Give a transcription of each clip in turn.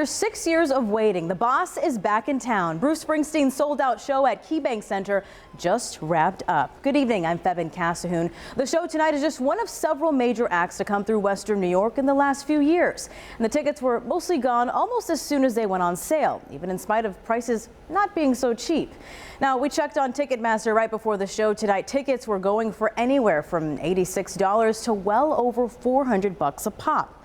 After 6 years of waiting, the boss is back in town. Bruce Springsteen's sold-out show at KeyBank Center just wrapped up. Good evening, I'm Febin Cassahoon. The show tonight is just one of several major acts to come through Western New York in the last few years. And the tickets were mostly gone almost as soon as they went on sale, even in spite of prices not being so cheap. Now, we checked on Ticketmaster right before the show tonight. Tickets were going for anywhere from $86 to well over $400 a pop.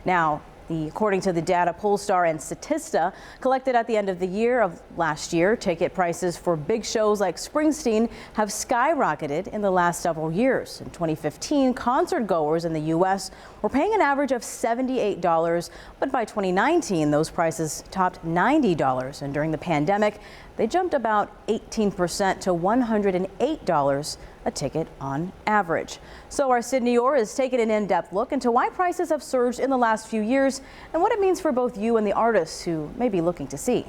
Now, according to the data Pollstar and Statista collected at the end of the year of last year, ticket prices for big shows like Springsteen have skyrocketed in the last several years. In 2015, concert goers in the U.S. were paying an average of $78, but by 2019, those prices topped $90. And during the pandemic, they jumped about 18% to $108 a ticket on average. So our Sydney Orr is taking an in-depth look into why prices have surged in the last few years and what it means for both you and the artists who may be looking to see.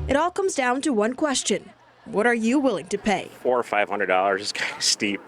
It all comes down to one question. What are you willing to pay? $400 or $500 is kind of steep.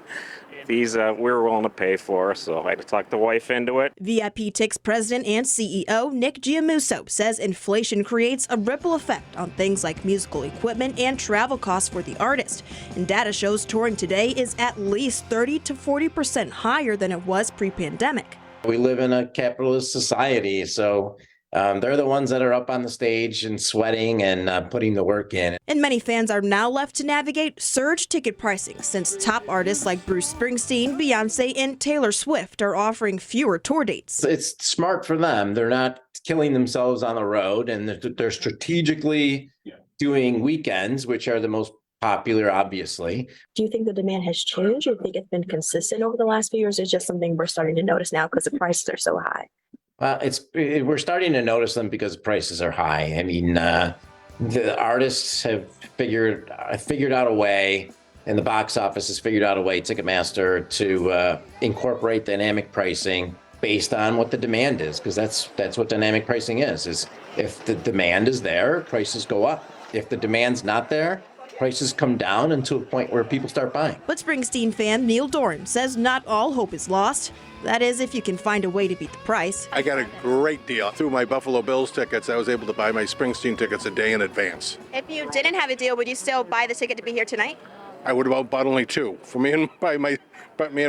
These we were willing to pay for, so I had to talk the wife into it. VIPTix president and CEO Nick Giamusso says inflation creates a ripple effect on things like musical equipment and travel costs for the artist. And data shows touring today is at least 30 to 40% higher than it was pre-pandemic. We live in a capitalist society, so they're the ones that are up on the stage and sweating and putting the work in. And many fans are now left to navigate surge ticket pricing since top artists like Bruce Springsteen, Beyonce, and Taylor Swift are offering fewer tour dates. It's smart for them. They're not killing themselves on the road, and they're strategically doing weekends, which are the most popular, obviously. Do you think the demand has changed? Do you think it's been consistent over the last few years? Or is it just something we're starting to notice now because the prices are so high? Well, we're starting to notice them because prices are high. I mean, the artists have figured out a way, and the box office has figured out a way, Ticketmaster, to incorporate dynamic pricing based on what the demand is, because that's what dynamic pricing is if the demand is there, prices go up. If the demand's not there, prices come down until a point where people start buying. But Springsteen fan Neil Doran says not all hope is lost. That is, if you can find a way to beat the price. I got a great deal. Through my Buffalo Bills tickets, I was able to buy my Springsteen tickets a day in advance. If you didn't have a deal, would you still buy the ticket to be here tonight? I would have bought only two. For me and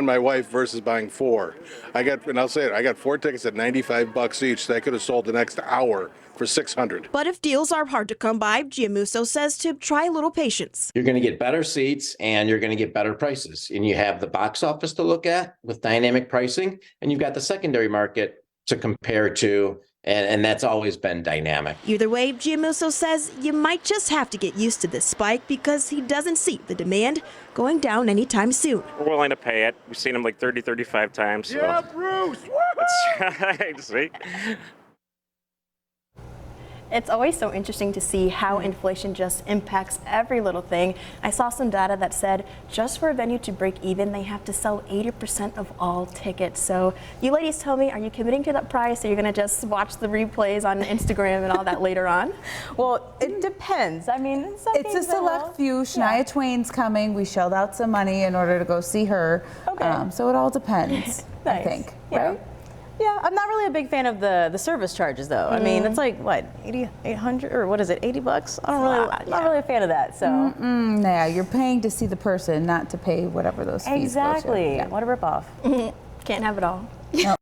my wife versus buying four. And I'll say it, I got 4 tickets at $95 each that I could have sold the next hour for $600. But if deals are hard to come by, Giamusso says to try a little patience. You're going to get better seats and you're going to get better prices. And you have the box office to look at with dynamic pricing, and you've got the secondary market to compare to, and that's always been dynamic. Either way, Giamusso says you might just have to get used to this spike because he doesn't see the demand going down anytime soon. We're willing to pay it. We've seen them like 30, 35 times. So. Yeah, Bruce! See? It's always so interesting to see how inflation just impacts every little thing. I saw some data that said just for a venue to break even, they have to sell 80% of all tickets. So you ladies tell me, are you committing to that price? Or are you going to just watch the replays on Instagram and all that later on? Well, it depends. I mean, it's a select few. Shania Twain's coming. We shelled out some money in order to go see her. Okay. So it all depends, Nice. I think, Yeah. right? Yeah, I'm not really a big fan of the service charges, though. I mean, it's like, what, 800 or what is it, $80? I'm not really a fan of that, so. Yeah, you're paying to see the person, not to pay whatever those fees go to. Exactly. Yeah. What a ripoff. Can't have it all. No.